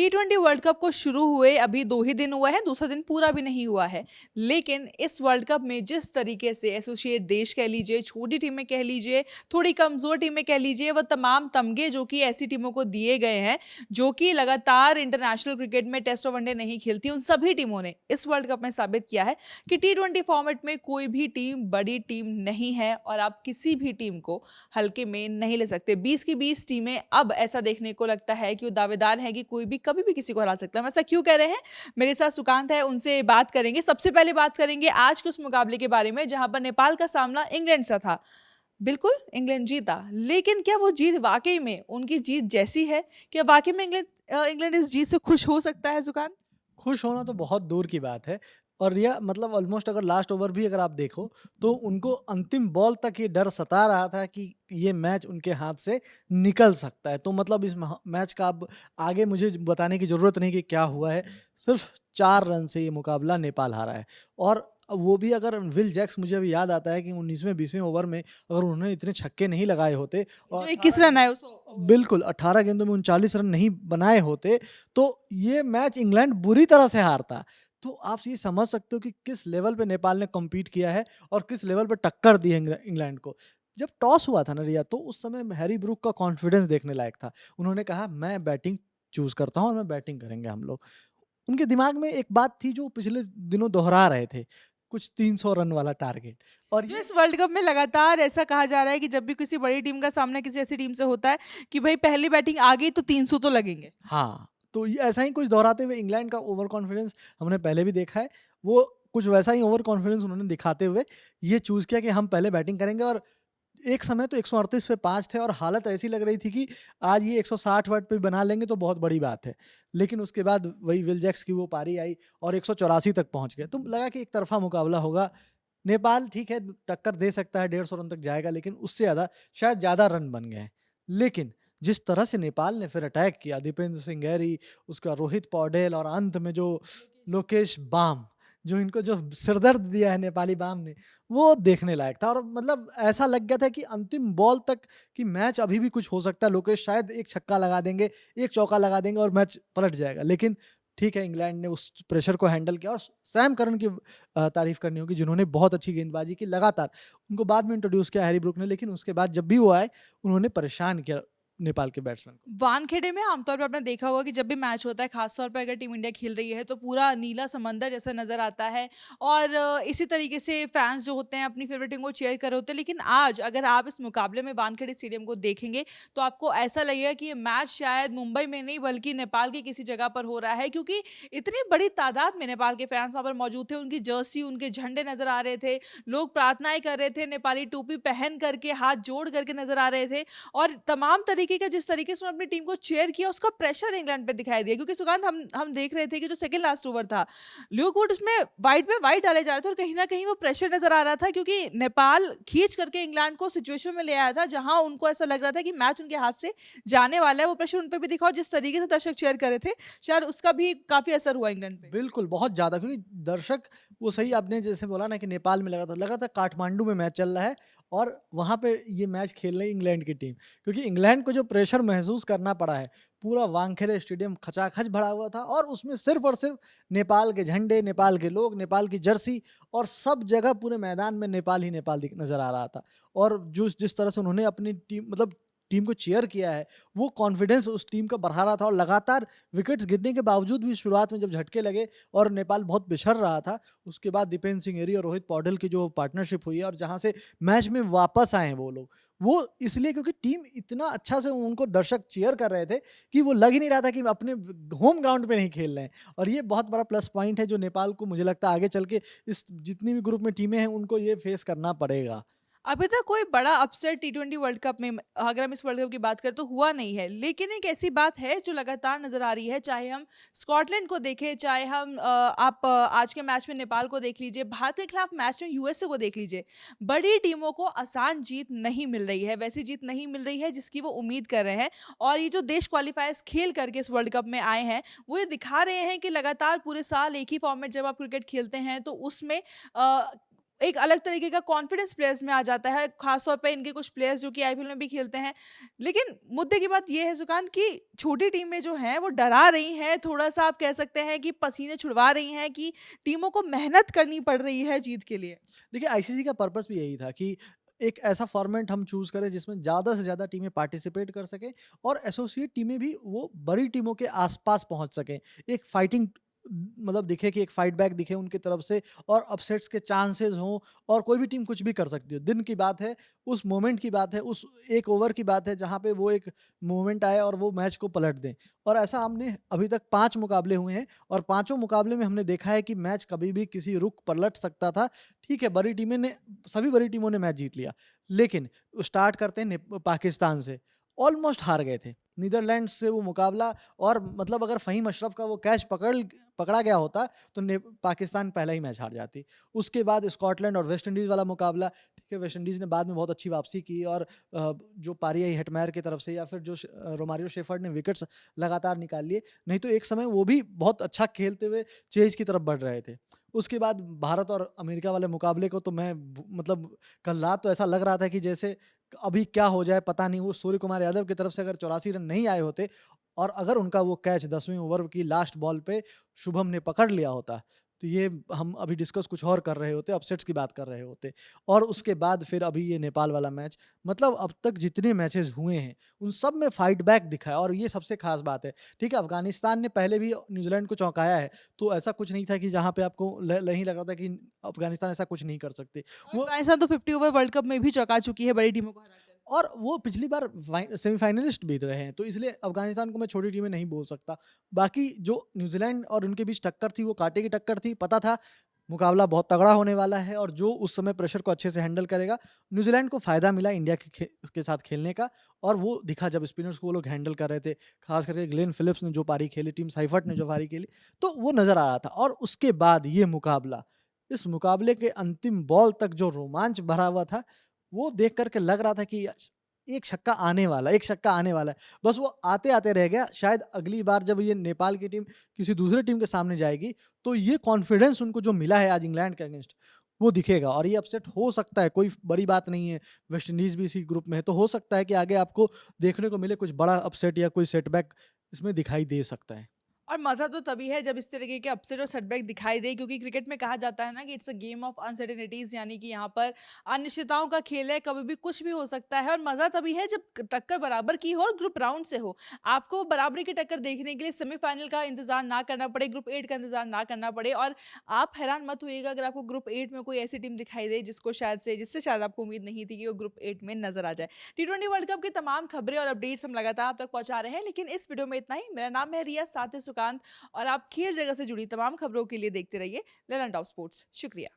टी20 world cup को शुरू हुए अभी 2 ही दिन हुआ है, दूसरा दिन पूरा भी नहीं हुआ है। लेकिन इस वर्ल्ड कप में जिस तरीके से एसोसिएट देश कह लीजिए, छोटी टीमें कह लीजिए, थोड़ी कमज़ोर टीमें कह लीजिए, वो तमाम तमगे जो कि ऐसी टीमों को दिए गए हैं, जो कि लगातार इंटरनेशनल क्रिकेट में टेस्ट और वनडे नहीं खेलती, उन सभी टीमों ने इस वर्ल्ड कप में साबित किया है कि टी20 फॉर्मेट में कोई भी टीम बड़ी टीम नहीं है और आप किसी भी टीम को हल्के में नहीं ले सकते। 20 की 20 टीमें अब ऐसा देखने को लगता है कि वो दावेदार है कि कोई भी कभी भी किसी को हरा सकता है। हम ऐसा क्यों कह रहे हैं? मेरे साथ सुकांत है, उनसे बात करेंगे। सबसे पहले बात करेंगे आज के उस मुकाबले के बारे में जहां पर नेपाल का सामना इंग्लैंड से था। बिल्कुल, इंग्लैंड जीता, लेकिन क्या वो जीत वाक़ई में उनकी जीत जैसी है? क्या वाक़ई में इंग्लैंड इस जीत से खुश हो सकता है सुकांत? खुश होना तो बहुत दूर की बात है। और यह मतलब ऑलमोस्ट अगर लास्ट ओवर भी अगर आप देखो तो उनको अंतिम बॉल तक ये डर सता रहा था कि ये मैच उनके हाथ से निकल सकता है। तो मतलब इस मैच का अब आगे मुझे बताने की ज़रूरत नहीं कि क्या हुआ है। सिर्फ 4 रन से ये मुकाबला नेपाल हारा है। और वो भी अगर विल जैक्स, मुझे अभी याद आता है कि 19वें-20वें ओवर में अगर उन्होंने इतने छक्के नहीं लगाए होते और जो 21 18 रन आए उस ओवर में। बिल्कुल, 18 गेंदों में 39 रन नहीं बनाए होते, तो ये मैच इंग्लैंड बुरी तरह से हारता। तो आप ये समझ सकते हो कि किस लेवल पे नेपाल ने कम्पीट किया है और किस लेवल पे टक्कर दी है इंग्लैंड को। जब टॉस हुआ था ना रिया, तो उस समय हैरी ब्रूक का कॉन्फिडेंस देखने लायक था। उन्होंने कहा, "मैं बैटिंग चूज़ करता हूँ और मैं बैटिंग करेंगे हम लोग।" उनके दिमाग में एक बात थी जो पिछले दिनों दोहरा रहे थे, कुछ 300 रन वाला टारगेट। और जो ये इस वर्ल्ड कप में लगातार ऐसा कहा जा रहा है कि जब भी किसी बड़ी टीम का सामना किसी ऐसी टीम से होता है कि भाई पहली बैटिंग आ गई तो 300 तो लगेंगे। हाँ, तो ये ऐसा ही कुछ दोहराते हुए इंग्लैंड का ओवर कॉन्फिडेंस हमने पहले भी देखा है। वो कुछ वैसा ही ओवर कॉन्फिडेंस उन्होंने दिखाते हुए ये चूज़ किया कि हम पहले बैटिंग करेंगे। और एक समय तो 138 पे 5 थे और हालत ऐसी लग रही थी कि आज ये 160 वाट पे बना लेंगे तो बहुत बड़ी बात है। लेकिन उसके बाद वही विल जैक्स की वो पारी आई और 184 तक पहुँच गए। तो लगा कि एक तरफ़ा मुकाबला होगा। नेपाल ठीक है, टक्कर दे सकता है, 150 रन तक जाएगा, लेकिन उससे ज़्यादा रन बन गए हैं। लेकिन जिस तरह से नेपाल ने फिर अटैक किया, दीपेंद्र सिंह, उसका रोहित पौडेल और अंत में जो लोकेश बाम, जो इनको जो सिरदर्द दिया है नेपाली बाम ने, वो देखने लायक था। और मतलब ऐसा लग गया था कि अंतिम बॉल तक कि मैच अभी भी कुछ हो सकता है। लोकेश शायद एक छक्का लगा देंगे, एक चौका लगा देंगे और मैच पलट जाएगा। लेकिन ठीक है, इंग्लैंड ने उस प्रेशर को हैंडल किया। और सैम करन की तारीफ़ करनी होगी, जिन्होंने बहुत अच्छी गेंदबाजी की लगातार। उनको बाद में इंट्रोड्यूस किया हैरी ब्रूक ने, लेकिन उसके बाद जब भी वो आए, उन्होंने परेशान किया नेपाल के बैट्समैन को। वानखेड़े में आमतौर पर आपने देखा होगा कि जब भी मैच होता है, खासतौर पर अगर टीम इंडिया खेल रही है तो पूरा नीला समंदर जैसा नजर आता है और इसी तरीके से फैंस जो होते हैं अपनी फेवरेट टीम को चेयर कर रहे होते हैं। लेकिन आज अगर आप इस मुकाबले में वानखेड़े स्टेडियम को देखेंगे तो आपको ऐसा लगेगा कि ये मैच शायद मुंबई में नहीं बल्कि नेपाल की किसी जगह पर हो रहा है, क्योंकि इतनी बड़ी तादाद में नेपाल के फैंस वहां पर मौजूद थे। उनकी जर्सी, उनके झंडे नजर आ रहे थे, लोग प्रार्थनाएं कर रहे थे, नेपाली टोपी पहन करके हाथ जोड़ करके नजर आ रहे थे और तमाम तरीके का जिस तरीके से उन्होंने अपनी टीम को चेयर किया उसका प्रेशर इंग्लैंड पे दिखाई दिया। क्योंकि सुकांत हम देख रहे थे कि जो सेकंड लास्ट ओवर था, ल्यूक वुड उसमें वाइड पे वाइड डाले जा रहे थे और कहीं ना कहीं वो प्रेशर नजर आ रहा था, क्योंकि नेपाल खींच करके इंग्लैंड को सिचुएशन में ले आया था जहां उनको ऐसा लग रहा था कि मैच उनके हाथ से जाने वाला है। वो प्रेशर उन पर भी दिखा और जिस तरीके से दर्शक चेयर कर रहे थे, शायद उसका भी काफी असर हुआ इंग्लैंड पे। बिल्कुल, बहुत ज़्यादा, क्योंकि दर्शक वो सही आपने जैसे बोला ना कि नेपाल में लग रहा था काठमांडू में मैच चल रहा है और वहाँ पे ये मैच खेल रही है इंग्लैंड की टीम। क्योंकि इंग्लैंड को जो प्रेशर महसूस करना पड़ा है, पूरा वानखेड़े स्टेडियम खचाखच भरा हुआ था और उसमें सिर्फ़ और सिर्फ़ नेपाल के झंडे, नेपाल के लोग, नेपाल की जर्सी और सब जगह पूरे मैदान में नेपाल ही नेपाल दिख नज़र आ रहा था। और जो जिस तरह से उन्होंने अपनी टीम मतलब टीम को चीयर किया है, वो कॉन्फिडेंस उस टीम का बढ़ा रहा था। और लगातार विकेट्स गिरने के बावजूद भी शुरुआत में जब झटके लगे और नेपाल बहुत पिछड़ रहा था, उसके बाद दीपेंद्र सिंह और रोहित पौडेल की जो पार्टनरशिप हुई है और जहाँ से मैच में वापस आए हैं वो लोग, वो इसलिए क्योंकि टीम इतना अच्छा से उनको दर्शक चीयर कर रहे थे कि वो लग ही नहीं रहा था कि अपने होम ग्राउंड पे नहीं खेल रहे हैं। और ये बहुत बड़ा प्लस पॉइंट है जो नेपाल को मुझे लगता है आगे चल के इस जितनी भी ग्रुप में टीमें हैं उनको ये फेस करना पड़ेगा। अभी तक कोई बड़ा अपसेट टी20 वर्ल्ड कप में अगर हम इस वर्ल्ड कप की बात करें तो हुआ नहीं है, लेकिन एक ऐसी बात है जो लगातार नजर आ रही है। चाहे हम स्कॉटलैंड को देखें, चाहे हम आज के मैच में नेपाल को देख लीजिए, भारत के खिलाफ मैच में यूएसए को देख लीजिए, बड़ी टीमों को आसान जीत नहीं मिल रही है, वैसी जीत नहीं मिल रही है जिसकी वो उम्मीद कर रहे हैं। और ये जो देश क्वालिफायर्स खेल करके इस वर्ल्ड कप में आए हैं, वो ये दिखा रहे हैं कि लगातार पूरे साल एक ही फॉर्मेट जब आप क्रिकेट खेलते हैं तो उसमें एक अलग तरीके का कॉन्फिडेंस प्लेयर्स में आ जाता है, खास तौर पे इनके कुछ प्लेयर्स जो कि आईपीएल में भी खेलते हैं। लेकिन मुद्दे की बात ये है सुकांत कि छोटी टीमें जो हैं वो डरा रही हैं, थोड़ा-सा आप कह सकते हैं कि पसीने छुड़वा रही हैं कि टीमों को मेहनत करनी पड़ रही है जीत के लिए। देखिए आईसीसी का पर्पस भी यही था कि एक ऐसा फॉर्मेट हम चूज़ करें जिसमें ज़्यादा से ज़्यादा टीमें पार्टिसिपेट कर सकें और एसोसिएट टीमें भी वो बड़ी टीमों के आस-पास पहुँच सकें। एक फाइटिंग मतलब दिखे कि एक फाइट बैक दिखे उनकी तरफ से और अपसेट्स के चांसेस हों और कोई भी टीम कुछ भी कर सकती हो। दिन की बात है, उस मोमेंट की बात है, उस एक ओवर की बात है जहाँ पे वो एक मोमेंट आए और वो मैच को पलट दें। और ऐसा हमने अभी तक 5 मुकाबले हुए हैं और पाँचों मुकाबले में हमने देखा है कि मैच कभी भी किसी रुख पलट सकता था। ठीक है, बड़ी टीमें ने सभी बड़ी टीमों ने मैच जीत लिया। लेकिन स्टार्ट करते हैं पाकिस्तान से, ऑलमोस्ट हार गए थे। नीदरलैंड्स से वो मुकाबला और मतलब अगर फ़हीम अशरफ का वो कैच पकड़ा गया होता तो ने पाकिस्तान पहला ही मैच हार जाती। उसके बाद स्कॉटलैंड और वेस्ट इंडीज़ वाला मुकाबला, ठीक है, वेस्ट इंडीज़ ने बाद में बहुत अच्छी वापसी की और जो पारी आई हेटमायर की तरफ से या फिर जो रोमारियो शेफर्ड ने विकेट्स लगातार निकाल लिए। नहीं तो एक समय वो भी बहुत अच्छा खेलते हुए चेज़ की तरफ बढ़ रहे थे। उसके बाद भारत और अमेरिका वाले मुकाबले को तो मैं मतलब कल रात तो ऐसा लग रहा था कि जैसे अभी क्या हो जाए पता नहीं। वो सूर्य कुमार यादव की तरफ से अगर 84 रन नहीं आए होते और अगर उनका वो कैच 10वीं ओवर की लास्ट बॉल पे शुभम ने पकड़ लिया होता, तो ये हम अभी डिस्कस कुछ और कर रहे होते, अपसेट्स की बात कर रहे होते। और उसके बाद फिर अभी ये नेपाल वाला मैच, मतलब अब तक जितने मैचेस हुए हैं, उन सब में फाइट बैक दिखा है और ये सबसे खास बात है। ठीक है, अफ़गानिस्तान ने पहले भी न्यूज़ीलैंड को चौंकाया है, तो ऐसा कुछ नहीं था कि जहाँ पे आपको नहीं लग रहा था कि अफ़गानिस्तान ऐसा कुछ नहीं कर सकते। और वो अफ़गानिस्तान तो 50 ओवर वर्ल्ड कप में भी चौंका चुकी है बड़ी टीमों को हराकर। और वो पिछली बार सेमीफाइनलिस्ट भी रहे हैं, तो इसलिए अफ़गानिस्तान को मैं छोटी टीमें नहीं बोल सकता। बाकी जो न्यूज़ीलैंड और उनके बीच टक्कर थी, वो कांटे की टक्कर थी, पता था मुकाबला बहुत तगड़ा होने वाला है और जो उस समय प्रेशर को अच्छे से हैंडल करेगा, न्यूज़ीलैंड को फ़ायदा मिला इंडिया के साथ खेलने का और वो दिखा जब स्पिनर्स को वो लोग हैंडल कर रहे थे, ख़ास करके ग्लेन फ़िलिप्स ने जो पारी खेली, टिम साइफर्ट ने जो पारी खेली, तो वो नज़र आ रहा था। और उसके बाद ये मुकाबला, इस मुकाबले के अंतिम बॉल तक जो रोमांच भरा हुआ था, वो देख कर के लग रहा था कि एक छक्का आने वाला है, एक छक्का आने वाला है। बस वो आते-आते रह गया। शायद अगली बार जब ये नेपाल की टीम किसी दूसरे टीम के सामने जाएगी, तो ये कॉन्फिडेंस उनको जो मिला है आज इंग्लैंड के अगेंस्ट, वो दिखेगा और ये अपसेट हो सकता है, कोई बड़ी बात नहीं है। वेस्ट इंडीज़ भी इसी ग्रुप में है, तो हो सकता है कि आगे आपको देखने को मिले कुछ बड़ा अपसेट या कोई सेटबैक इसमें दिखाई दे सकता है। और मज़ा तो तभी है जब इस तरीके के अपसेट और सेटबैक दिखाई दे, क्योंकि क्रिकेट में कहा जाता है ना कि it's a game of uncertainties, यानी कि यहाँ पर अनिश्चितताओं का खेल है, कभी भी कुछ भी हो सकता है। और मज़ा तभी है जब टक्कर बराबर की हो और ग्रुप राउंड से हो। आपको बराबरी की टक्कर देखने के लिए सेमीफाइनल का इंतजार ना करना पड़े, ग्रुप 8 का इंतजार ना करना पड़े। और आप हैरान मत होइएगा अगर आपको ग्रुप 8 में कोई ऐसी टीम दिखाई दे जिससे शायद आपको उम्मीद नहीं थी कि वो ग्रुप 8 में नजर आ जाए। टी20 वर्ल्ड कप की तमाम खबरें और अपडेट्स हम लगातार आप तक पहुंचा रहे हैं, लेकिन इस वीडियो में इतना ही। मेरा नाम है रिया, साथ ही सुकांत, और आप खेल जगत से जुड़ी तमाम खबरों के लिए देखते रहिए ललन टॉप स्पोर्ट्स। शुक्रिया।